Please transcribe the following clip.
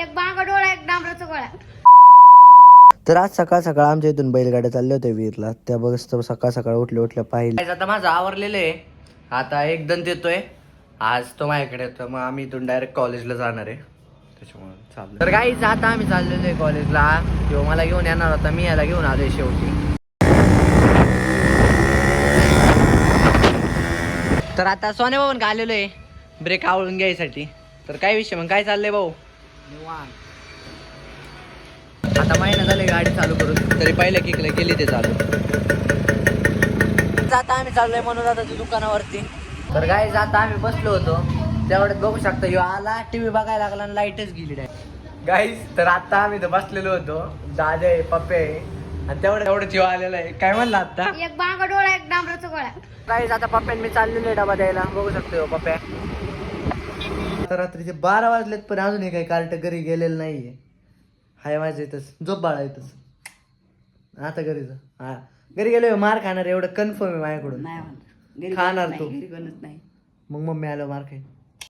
एक बांगा डोळा एक डांबराचा गोळा. तर आज सकाळ सकाळ आमच्या इथून बैलगाड्या चालल्या होत्या वीरला. त्या बघत सकाळ सकाळ उठल्या पाहिजे. आता माझं आवरलेलं आहे. आता एक दंत येतोय आज तो माझ्याकडे येतो. मग आम्ही इथून डायरेक्ट कॉलेजला जाणार आहे. त्याच्यामुळे चालू तर काहीच आता आम्ही चाललेलो आहे कॉलेजला. किंवा मला घेऊन येणार होता, मी याला घेऊन आलोय शेवटी. तर आता सोने भाऊन का आलेलो आहे ब्रेक आवळून घ्यायसाठी. तर काय विषय मग काय चाललंय भाऊ? आता महिना झाले गाडी चालू करून, तरी पहिल्या किकला गेली ते चालू. आता आम्ही चाललोय म्हणून आता दुकानावरती. तर काय आता आम्ही बसलो होतो तेवढ्यात बघू शकता ह्यो आला टीव्ही बघायला लागला आणि लाईटच गेली डायरेक्ट. गाईज तर आता आम्ही तर बसलेलो होतो, दादा आहे पप्पे आहे आणि तेवढंच ह्यो आलेला आहे. काय म्हणला आता? एक बांगा डोळा एक डांबराचा गोळा. गाईज आता पप्प्यान मी चाललेलो आहे डबा द्यायला. बघू शकतो पप्प्या. आता रात्रीचे 12 वाजलेत पण अजूनही काही कार्ट घरी गेलेलं नाहीये. हाय माझं इथंच झोप बाळा इथंच. आता घरी जा. हा घरी गेलो मार खाणार एवढं कन्फर्म आहे माझ्याकडून. खाणार तू. मग मम्मी आलो मार खाई.